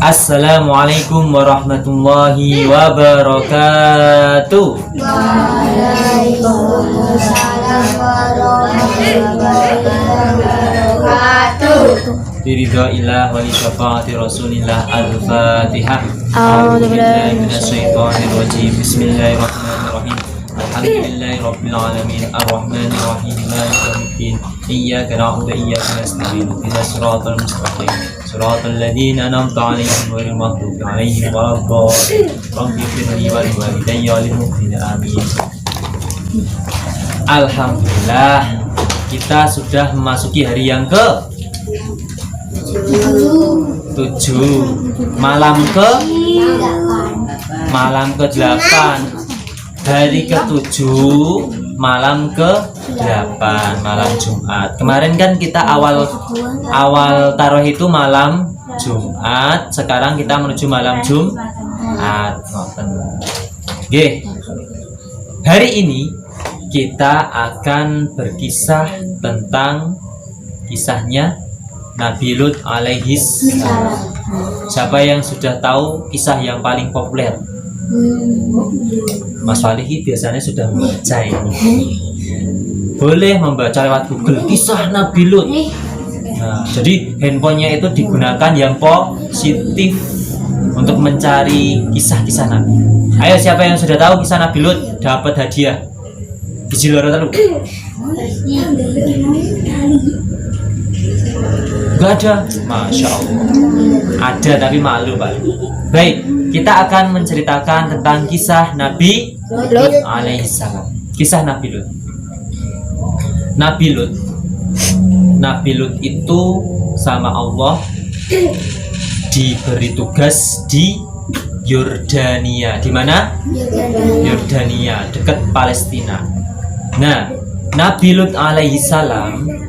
Assalamualaikum warahmatullahi wabarakatuh. Waalaikumsalam warahmatullahi wabarakatuh. Biridha'illah wa li syafaati rasulillah. Al-Fatihah. A'udzu billahi minasyaitonir rajim. Bismillahirrahmanirrahim. Alhamdulillahi rabbil alamin. Arrahmanir rahim. Maliki yaumiddin. Iyyaka na'budu wa iyyaka nasta'in. Ihdinas siratal mustaqim. Siratal ladzina an'amta 'alaihim ghairil maghdubi 'alaihim waladdallin. Rabbi ighfirli wa li walidayya wa lil mu'minina amin. Alhamdulillah, kita sudah memasuki hari yang ke 7, malam ke 8, hari ke-7, malam ke-8, malam Jumat. Kemarin kan kita awal taruh itu malam Jumat, sekarang kita menuju malam Jumat. Oke. Hari ini kita akan berkisah tentang kisahnya Nabi Lut alaihis salam. Siapa yang sudah tahu kisah yang paling populer? Mas Falihi biasanya sudah membaca ini. Boleh membaca lewat Google kisah Nabi Lut. Nah, jadi handphonenya itu digunakan yang positif untuk mencari kisah-kisah Nabi. Ayo, siapa yang sudah tahu kisah Nabi Lut dapat hadiah. Biji loro telu. Gak ada, Masya Allah. Ada tapi malu Pak. Baik, kita akan menceritakan tentang kisah Nabi Lut alaihissalam. Kisah Nabi Lut. Nabi Lut itu sama Allah diberi tugas di Yordania. Di mana? Yordania, dekat Palestina. Nah, Nabi Lut alaihissalam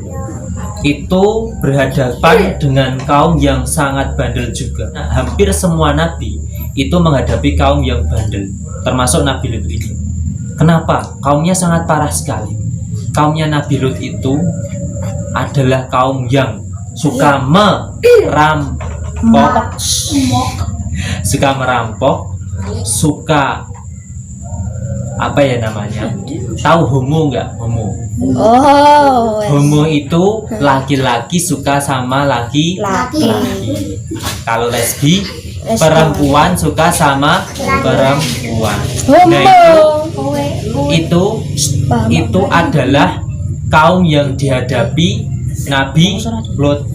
itu berhadapan dengan kaum yang sangat bandel juga. Nah, hampir semua nabi itu menghadapi kaum yang bandel, termasuk Nabi Lut ini. Kenapa? Kaumnya sangat parah sekali. Kaumnya Nabi Lut itu adalah kaum yang suka merampok, suka apa ya namanya? Tahu homo nggak? Homo. Homo itu laki-laki suka sama laki-laki. Kalau lesbi, perempuan suka sama perempuan. Nah, itu adalah kaum yang dihadapi Nabi Lut.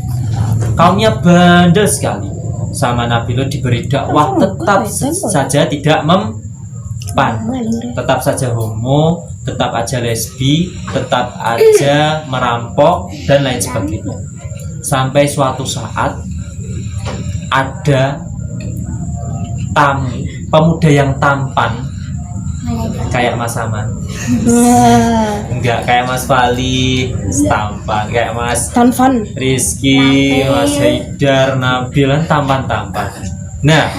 Kaumnya bandel sekali. Sama Nabi Lut diberi dakwah, tetap saja tidak tetap saja homo, tetap aja lesbi, tetap aja merampok dan lain sebagainya. Sampai suatu saat ada pemuda yang tampan kayak Mas Aman, enggak kayak Mas Fali, tampan kayak Mas Rizky, Mas Haidar, Nabil, tampan-tampan. Nah,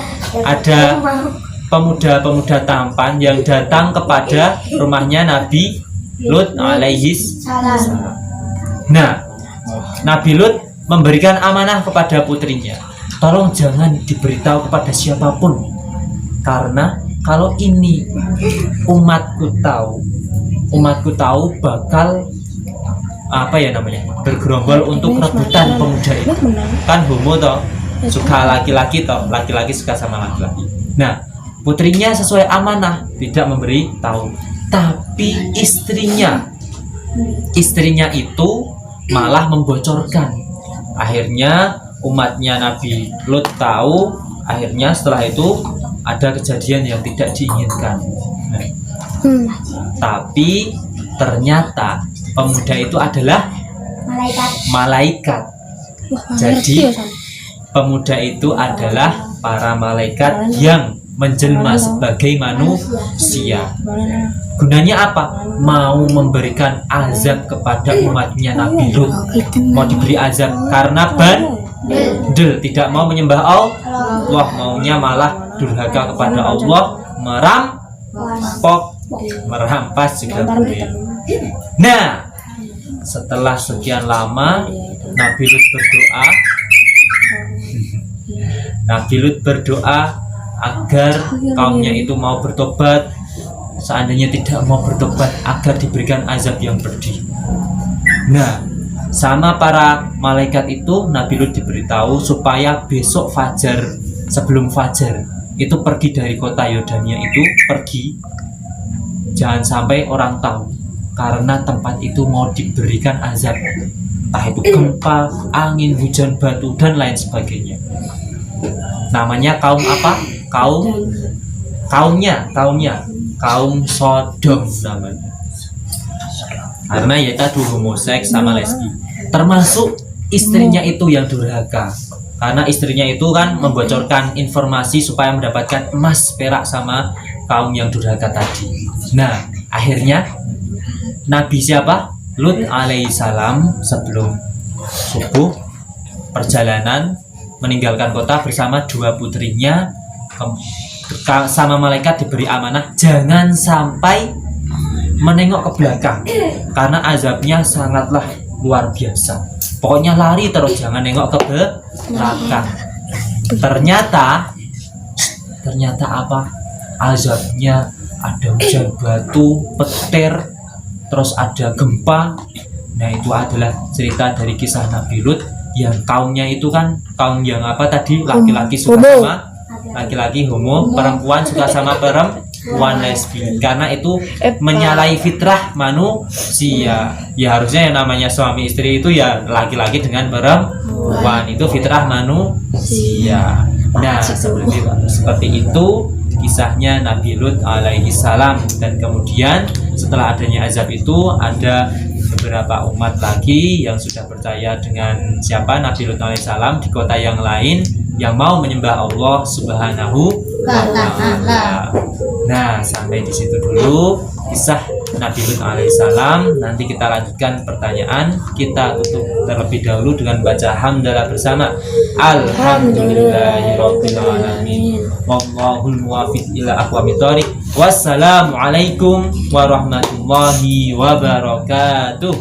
ada pemuda-pemuda tampan yang datang kepada rumahnya Nabi Lut alaihis salam. Nah, Nabi Lut memberikan amanah kepada putrinya, tolong jangan diberitahu kepada siapapun, karena kalau ini umatku tahu bakal bergerombol untuk rebutan pemuda itu. Kan homo toh, suka laki-laki toh, laki-laki suka sama laki-laki. Nah, putrinya sesuai amanah tidak memberi tahu, tapi istrinya itu malah membocorkan. Akhirnya umatnya Nabi Lut tahu. Akhirnya setelah itu ada kejadian yang tidak diinginkan. Tapi ternyata pemuda itu adalah malaikat. Jadi pemuda itu adalah para malaikat yang menjelma sebagai manusia. Gunanya apa? Mau memberikan azab kepada umatnya Nabi Lut. Mau diberi azab karena bandel, tidak mau menyembah Allah, maunya malah durhaka kepada Allah, merampok, merampas juga boleh. Nah, setelah sekian lama Nabi Lut berdoa, Nabi Lut berdoa agar kaumnya itu mau bertobat. Seandainya tidak mau bertobat, agar diberikan azab yang pedih. Nah, sama para malaikat itu Nabi Lut diberitahu supaya besok fajar, sebelum fajar itu pergi dari kota Yordania itu, pergi, jangan sampai orang tahu, karena tempat itu mau diberikan azab, entah itu gempa, angin, hujan batu dan lain sebagainya. Namanya kaum apa? Kaum Sodom namanya. Karena ya tadi homoseks sama lesbi. Termasuk istrinya itu yang durhaka. Karena istrinya itu kan membocorkan informasi supaya mendapatkan emas, perak sama kaum yang durhaka tadi. Nah, akhirnya Nabi siapa? Lut alaihissalam sebelum subuh perjalanan meninggalkan kota bersama dua putrinya, sama malaikat diberi amanah jangan sampai menengok ke belakang karena azabnya sangatlah luar biasa. Pokoknya lari terus, jangan nengok ke belakang. Ternyata apa? Azabnya ada hujan batu, petir, terus ada gempa. Nah, itu adalah cerita dari kisah Nabi Lut yang kaumnya itu kan kaum yang apa tadi, laki-laki suka sama laki-laki, homo, perempuan suka sama perempuan, lesbi. Karena itu menyalahi fitrah manusia. Ya harusnya yang namanya suami istri itu ya laki-laki dengan perempuan, itu fitrah manusia. Nah, seperti itu kisahnya Nabi Lut alaihi salam. Dan kemudian setelah adanya azab itu ada beberapa umat lagi yang sudah percaya dengan siapa Nabi Lut alaihissalam di kota yang lain yang mau menyembah Allah Subhanahu wa Ta'ala. Nah, sampai di situ dulu kisah Nabi Lut alaihissalam. Nanti kita lanjutkan pertanyaan. Kita tutup terlebih dahulu dengan baca hamdalah bersama. Alhamdulillahirabbil alamin. Wallahul muwaffiq ila aqwamit thoriq. Wassalamualaikum warahmatullahi wabarakatuh.